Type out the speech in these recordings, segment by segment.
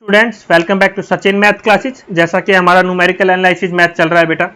Students welcome back to Sachin math classes. जैसा कि हमारा न्यूमेरिकल एनालिसिस मैथ चल रहा है बेटा,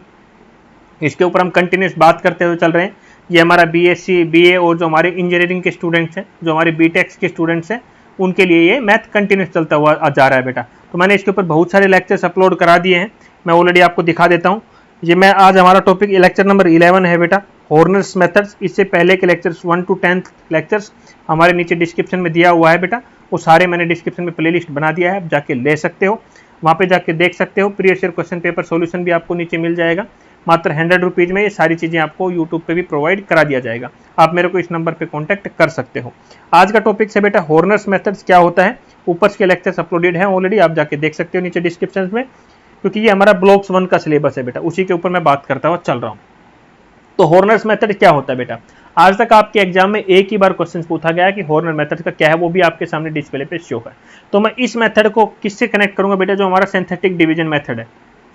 इसके ऊपर हम कंटिन्यूस बात करते हुए चल रहे हैं। ये हमारा बीएससी बीए और जो हमारे इंजीनियरिंग के स्टूडेंट्स हैं, जो हमारे बीटेक्स के स्टूडेंट्स हैं, उनके लिए ये मैथ कंटिन्यूस चलता हुआ जा रहा है बेटा। तो मैंने इसके ऊपर बहुत सारे लेक्चर्स अपलोड करा दिए हैं, मैं ऑलरेडी आपको दिखा देता हूँ। ये मैं आज हमारा टॉपिक लेक्चर नंबर 11 है बेटा, हॉर्नर्स मेथड्स। इससे पहले के लेक्चर्स 1 to 10 लेक्चर्स हमारे नीचे डिस्क्रिप्शन में दिया हुआ है बेटा, वो सारे मैंने डिस्क्रिप्शन में प्लेलिस्ट बना दिया है, आप जाके ले सकते हो, वहाँ पे जाके देख सकते हो। Previous year question paper solution भी आपको नीचे मिल जाएगा। मात्र 100 रुपीज़ में ये सारी चीज़ें आपको यूट्यूब पे भी प्रोवाइड करा दिया जाएगा। आप मेरे को इस नंबर पे कांटेक्ट कर सकते हो। आज का टॉपिक है बेटा हॉर्नर्स मेथड्स क्या होता है। ऊपर के लेक्चर्स अपलोडेड हैं ऑलरेडी, आप जाके देख सकते हो नीचे डिस्क्रिप्शन में, क्योंकि ये हमारा ब्लॉक्स 1 का सिलेबस है बेटा, उसी के ऊपर मैं बात करता हुआ चल रहा हूँ। तो हॉर्नर्स मेथड क्या होता है बेटा, आज तक आपके एग्जाम में एक ही बार क्वेश्चन पूछा गया है कि हॉर्नर मेथड का क्या है, वो भी आपके सामने डिस्प्ले पे शो है। तो मैं इस मेथड को किससे कनेक्ट करूंगा बेटा, जो हमारा सिंथेटिक डिवीजन मेथड है।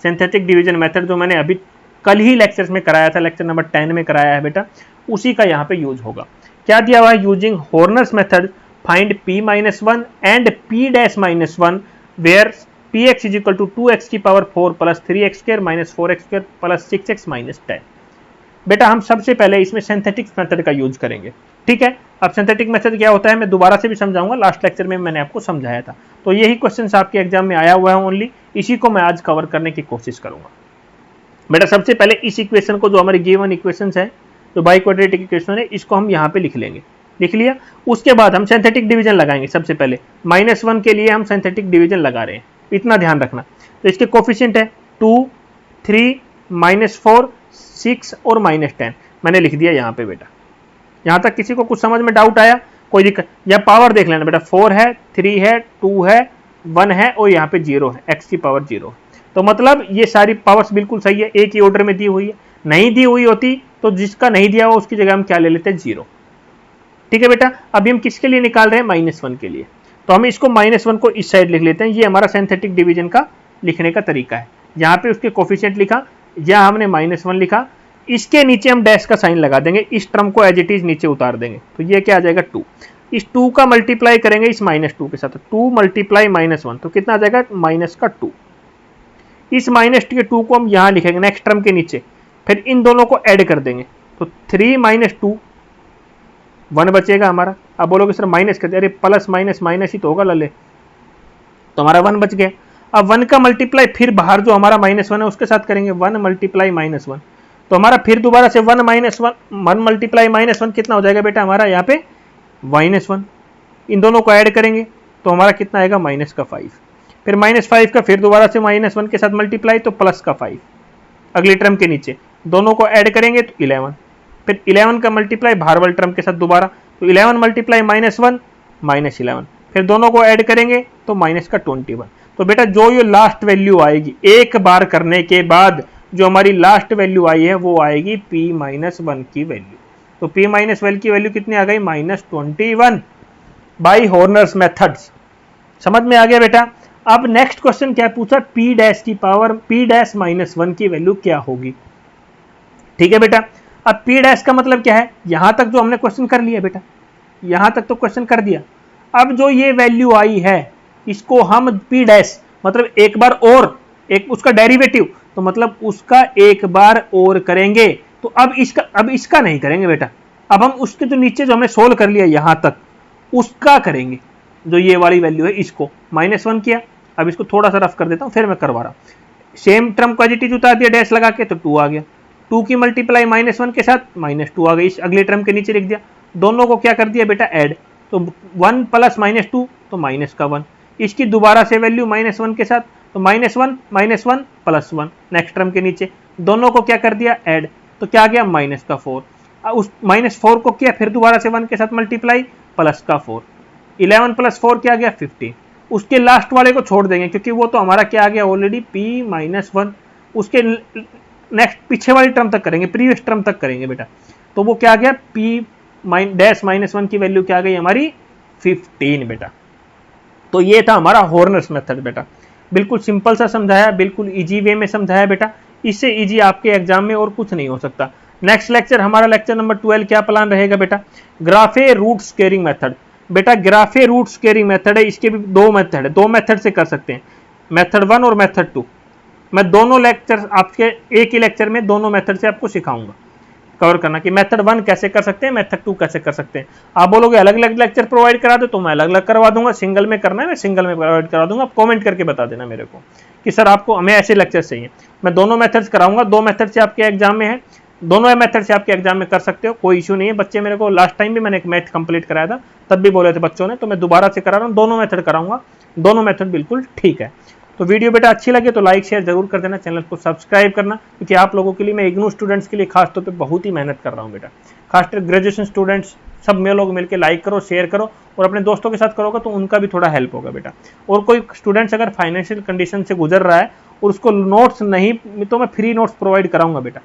सिंथेटिक डिवीजन मेथड जो मैंने अभी कल ही लेक्चर्स में कराया था, लेक्चर नंबर 10 में कराया है बेटा, उसी का यहाँ पे यूज होगा। क्या दिया हुआ है, using Horner's method find p-1 and p-1 where px is equal to 2x की power 4 plus 3x square minus 4x square plus 6x minus 10। बेटा हम सबसे पहले इसमें सिंथेटिक मेथड का यूज करेंगे, ठीक है। अब सिंथेटिक मेथड क्या होता है मैं दोबारा से भी समझाऊंगा, लास्ट लेक्चर में मैंने आपको समझाया था। तो यही क्वेश्चन आपके एग्जाम में आया हुआ है ओनली, इसी को मैं आज कवर करने की कोशिश करूंगा। बेटा सबसे पहले इस इक्वेशन को, जो हमारी गिवन इक्वेशन है, जो बाई क्वाड्रेटिक इक्वेशन है, इसको हम यहाँ पे लिख लेंगे। लिख लिया, उसके बाद हम सिंथेटिक डिवीजन लगाएंगे। सबसे पहले -1 के लिए हम सिंथेटिक डिवीजन लगा रहे हैं, इतना ध्यान रखना। तो इसके कोफिशिएंट है 2, 3, -4, 6 और -10 मैंने लिख दिया यहाँ पे बेटा। यहाँ तक किसी को कुछ समझ में डाउट आया, कोई दिक्कत? या पावर देख लेना बेटा, 4 है, 3 है, 2 है, 1 है और यहाँ पे 0 है, x की पावर 0। तो मतलब ये सारी पावर्स बिल्कुल सही है, एक ही ऑर्डर में दी हुई है। नहीं दी हुई होती तो जिसका नहीं दिया हुआ उसकी जगह हम क्या ले लेते हैं, 0। ठीक है बेटा, अभी हम किसके लिए निकाल रहे हैं, -1 के लिए। तो हम इसको -1 को इस साइड लिख लेते हैं। ये हमारा सिंथेटिक डिवीजन का लिखने का तरीका है। यहाँ पे उसके कोफिशिएंट लिखा, या हमने -1 लिखा, इसके नीचे हम डैश का साइन लगा देंगे, इस टर्म को एज इट इज नीचे उतार देंगे। तो ये क्या आ जाएगा, 2। इस 2 का मल्टीप्लाई करेंगे इस -2 के साथ, 2 मल्टीप्लाई -1 तो कितना आ जाएगा, -2। इस -2 को हम यहाँ लिखेंगे नेक्स्ट टर्म के नीचे, फिर इन दोनों को ऐड कर देंगे। तो 3 - 2 1 बचेगा हमारा। अब बोलोगे सर माइनस कर दिया, अरे प्लस माइनस माइनस ही तो होगा लले, तो हमारा 1 बच गया। अब 1 का मल्टीप्लाई फिर बाहर जो हमारा -1 है उसके साथ करेंगे, 1 मल्टीप्लाई -1, तो हमारा फिर दोबारा से 1 मल्टीप्लाई -1 कितना हो जाएगा बेटा हमारा यहाँ पे -1। इन दोनों को ऐड करेंगे तो हमारा कितना आएगा, -5। फिर -5 का फिर दोबारा से -1 के साथ मल्टीप्लाई तो +5, अगली टर्म के नीचे दोनों को ऐड करेंगे तो 11। फिर 11 का मल्टीप्लाई बाहर वाले टर्म के साथ दोबारा, तो 11 मल्टीप्लाई -1 -11, फिर दोनों को ऐड करेंगे तो -21। तो बेटा जो ये लास्ट वैल्यू आएगी एक बार करने के बाद, जो हमारी लास्ट वैल्यू आई है वो आएगी p-1 की वैल्यू। तो p-1 की वैल्यू कितनी आ गई, -21 बाई हॉर्नर्स मेथड्स। समझ में आ गया बेटा। अब नेक्स्ट क्वेश्चन क्या पूछा, p' की पावर p'-1 की वैल्यू क्या होगी। ठीक है बेटा, अब p' का मतलब क्या है, यहां तक जो हमने क्वेश्चन कर लिया बेटा, यहां तक तो क्वेश्चन कर दिया। अब जो ये वैल्यू आई है इसको हम p' मतलब एक बार और, एक उसका डेरिवेटिव, तो मतलब उसका एक बार और करेंगे। तो अब इसका नहीं करेंगे बेटा, अब हम उसके जो नीचे जो हमने सोल्व कर लिया यहां तक उसका करेंगे। जो ये वाली वैल्यू है इसको -1 किया, अब इसको थोड़ा सा रफ कर देता हूं, फिर मैं करवा रहा हूं। सेम टर्म को एज इट इज उतार दिया डैश लगा के, तो 2 आ गया। 2 की मल्टीप्लाई -1 के साथ -2 आ गई, इस अगले टर्म के नीचे लिख दिया। दोनों को क्या कर दिया बेटा, ऐड, तो 1 प्लस -2 तो -1। इसकी दोबारा से वैल्यू -1 के साथ, तो -1 प्लस 1 नेक्स्ट टर्म के नीचे, दोनों को क्या कर दिया, ऐड, तो क्या आ गया, -4। उस -4 को किया फिर दोबारा से 1 के साथ मल्टीप्लाई, +4, 11 + 4 क्या आ गया, 15। उसके लास्ट वाले को छोड़ देंगे क्योंकि वो तो हमारा क्या आ गया ऑलरेडी p-1। उसके नेक्स्ट पीछे वाली टर्म तक करेंगे, प्रीवियस टर्म तक करेंगे बेटा, तो वो क्या आ गया, p-1 की वैल्यू क्या आ गई हमारी, 15 बेटा। तो ये था हमारा हॉर्नर्स मेथड बेटा, बिल्कुल सिंपल सा समझाया, बिल्कुल इजी वे में समझाया बेटा। इससे इजी आपके एग्जाम में और कुछ नहीं हो सकता। नेक्स्ट लेक्चर हमारा लेक्चर नंबर 12 क्या प्लान रहेगा बेटा, ग्राफे रूट स्क्वेयरिंग मेथड। बेटा ग्राफे रूट स्क्वेयरिंग मेथड है, इसके भी दो मेथड है, दो मेथड से कर सकते हैं, मेथड 1 और मेथड 2। मैं दोनों लेक्चर आपके एक ही लेक्चर में दोनों मेथड से आपको सिखाऊंगा कवर करना कि मेथड 1 कैसे कर सकते हैं, मेथड 2 कैसे कर सकते हैं। आप बोलोगे अलग अलग लेक्चर प्रोवाइड करा दो तो मैं अलग अलग करवा दूंगा, सिंगल में करना है मैं सिंगल में प्रोवाइड करा दूंगा। आप कमेंट करके बता देना मेरे को कि सर आपको हमें ऐसे लेक्चर चाहिए। मैं दोनों मेथड्स कराऊंगा, दो मेथड से आपके एग्जाम में है, दोनों मेथड से आपके एग्जाम में कर सकते हो, कोई इशू नहीं है। बच्चे मेरे को लास्ट टाइम भी मैंने एक मैथ कंप्लीट कराया था, तब भी बोले थे बच्चों ने, तो मैं दोबारा से करा रहा हूँ, दोनों मेथड कराऊंगा, दोनों मेथड बिल्कुल ठीक है। तो वीडियो बेटा अच्छी लगे तो लाइक शेयर जरूर कर देना, चैनल को सब्सक्राइब करना, क्योंकि आप लोगों के लिए मैं इग्नू स्टूडेंट्स के लिए खास तौर पे बहुत ही मेहनत कर रहा हूँ बेटा। खासकर ग्रेजुएशन स्टूडेंट्स सब में लोग मिलकर लाइक करो, शेयर करो, और अपने दोस्तों के साथ करोगे तो उनका भी थोड़ा हेल्प होगा बेटा। और कोई स्टूडेंट्स अगर फाइनेंशियल कंडीशन से गुजर रहा है और उसको नोट्स नहीं, तो मैं फ्री नोट्स प्रोवाइड कराऊंगा बेटा।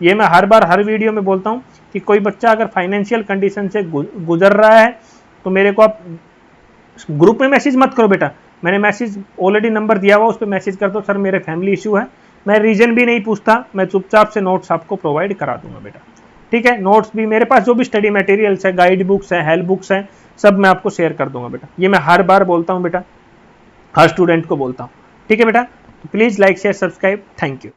ये मैं हर बार हर वीडियो में बोलता हूँ कि कोई बच्चा अगर फाइनेंशियल कंडीशन से गुजर रहा है तो मेरे को आप ग्रुप में मैसेज मत करो बेटा, मैंने मैसेज ऑलरेडी नंबर दिया हुआ, उस पर मैसेज कर दो, सर मेरे फैमिली इशू है, मैं रीजन भी नहीं पूछता, मैं चुपचाप से नोट्स आपको प्रोवाइड करा दूंगा बेटा। ठीक है, नोट्स भी मेरे पास जो भी स्टडी मटेरियल्स है, गाइड बुक्स है, हेल्प बुक्स है, सब मैं आपको शेयर कर दूंगा बेटा। ये मैं हर बार बोलता हूँ बेटा, हर स्टूडेंट को बोलता हूँ। ठीक है बेटा, तो please like share subscribe, thank you.